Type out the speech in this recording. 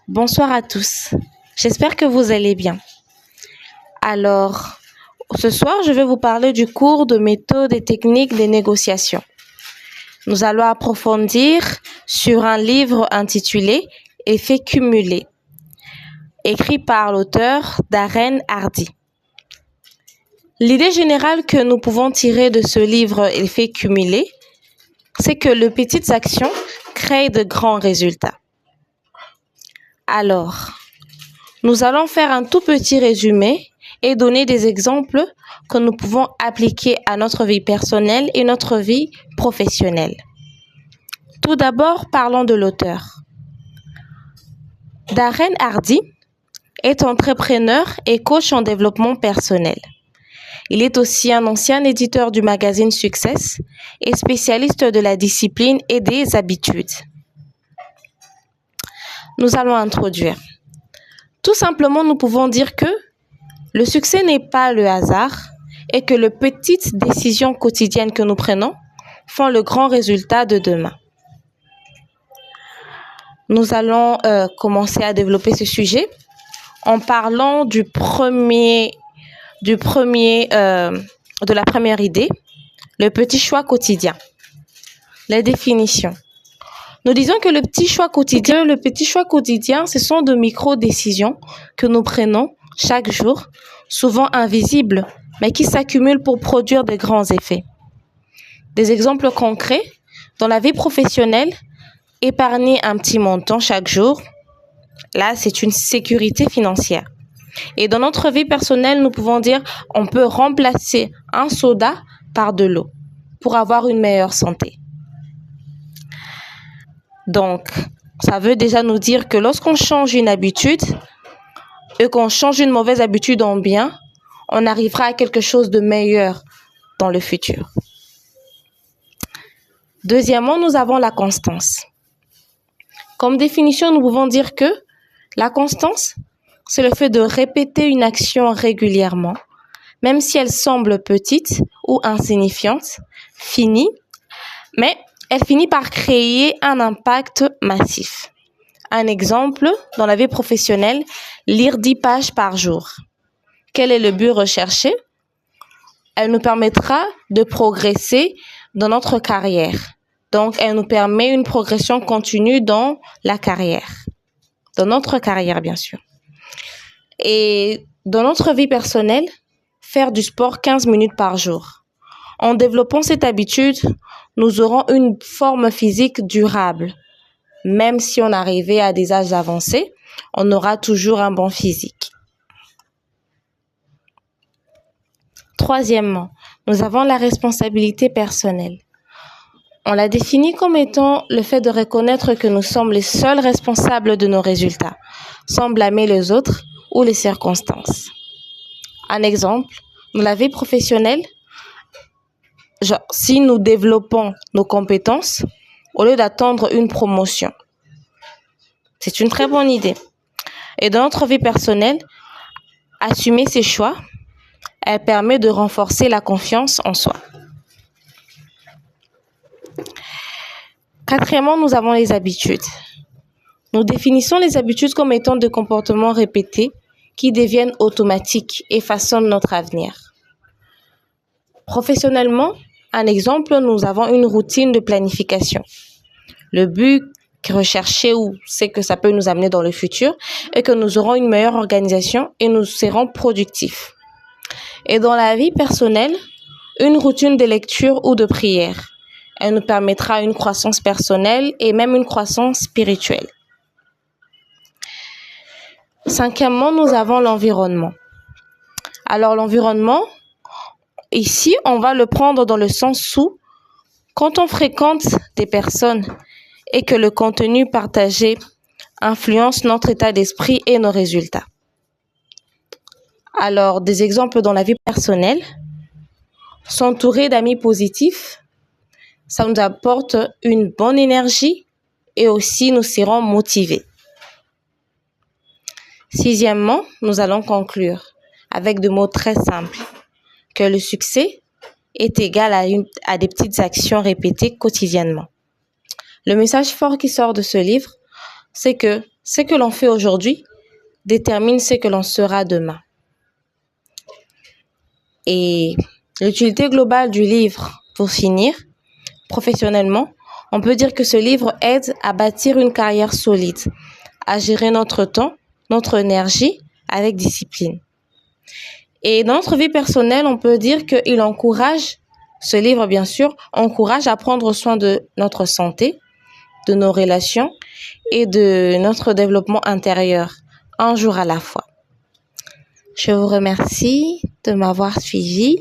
Bonsoir à tous. J'espère que vous allez bien. Alors, ce soir, je vais vous parler du cours de méthode et techniques des négociations. Nous allons approfondir sur un livre intitulé Effets cumulés, écrit par l'auteur Darren Hardy. L'idée générale que nous pouvons tirer de ce livre Effets cumulés, c'est que les petites actions créent de grands résultats. Alors, nous allons faire un tout petit résumé et donner des exemples que nous pouvons appliquer à notre vie personnelle et notre vie professionnelle. Tout d'abord, parlons de l'auteur. Darren Hardy est entrepreneur et coach en développement personnel. Il est aussi un ancien éditeur du magazine Success et spécialiste de la discipline et des habitudes. Nous allons introduire. Tout simplement, nous pouvons dire que le succès n'est pas le hasard et que les petites décisions quotidiennes que nous prenons font le grand résultat de demain. Nous allons commencer à développer ce sujet en parlant de la première idée, le petit choix quotidien. Les définitions. Nous disons que le petit choix quotidien, ce sont de micro-décisions que nous prenons chaque jour, souvent invisibles, mais qui s'accumulent pour produire de grands effets. Des exemples concrets, dans la vie professionnelle, épargner un petit montant chaque jour, là, c'est une sécurité financière. Et dans notre vie personnelle, nous pouvons dire on peut remplacer un soda par de l'eau pour avoir une meilleure santé. Donc, ça veut déjà nous dire que lorsqu'on change une habitude et qu'on change une mauvaise habitude en bien, on arrivera à quelque chose de meilleur dans le futur. Deuxièmement, nous avons la constance. Comme définition, nous pouvons dire que la constance, c'est le fait de répéter une action régulièrement, même si elle semble petite ou insignifiante, mais elle finit par créer un impact massif. Un exemple, dans la vie professionnelle, lire 10 pages par jour. Quel est le but recherché? Elle nous permettra de progresser dans notre carrière. Donc, elle nous permet une progression continue dans la carrière. Dans notre carrière, bien sûr. Et dans notre vie personnelle, faire du sport 15 minutes par jour. En développant cette habitude, nous aurons une forme physique durable. Même si on arrivait à des âges avancés, on aura toujours un bon physique. Troisièmement, nous avons la responsabilité personnelle. On l'a définie comme étant le fait de reconnaître que nous sommes les seuls responsables de nos résultats, sans blâmer les autres ou les circonstances. Un exemple, dans la vie professionnelle, si nous développons nos compétences, au lieu d'attendre une promotion. C'est une très bonne idée. Et dans notre vie personnelle, assumer ses choix, elle permet de renforcer la confiance en soi. Quatrièmement, nous avons les habitudes. Nous définissons les habitudes comme étant des comportements répétés qui deviennent automatiques et façonnent notre avenir. Professionnellement, un exemple, nous avons une routine de planification. Le but recherché c'est que ça peut nous amener dans le futur et que nous aurons une meilleure organisation et nous serons productifs. Et dans la vie personnelle, une routine de lecture ou de prière. Elle nous permettra une croissance personnelle et même une croissance spirituelle. Cinquièmement, nous avons l'environnement. Alors l'environnement, ici, on va le prendre dans le sens où, quand on fréquente des personnes et que le contenu partagé influence notre état d'esprit et nos résultats. Alors, des exemples dans la vie personnelle, s'entourer d'amis positifs, ça nous apporte une bonne énergie et aussi nous serons motivés. Sixièmement, nous allons conclure avec des mots très simples, que le succès est égal à des petites actions répétées quotidiennement. Le message fort qui sort de ce livre, c'est que ce que l'on fait aujourd'hui détermine ce que l'on sera demain. Et l'utilité globale du livre, pour finir, professionnellement, on peut dire que ce livre aide à bâtir une carrière solide, à gérer notre temps, notre énergie avec discipline. Et dans notre vie personnelle, on peut dire qu'il encourage, ce livre bien sûr, encourage à prendre soin de notre santé, de nos relations et de notre développement intérieur, un jour à la fois. Je vous remercie de m'avoir suivi.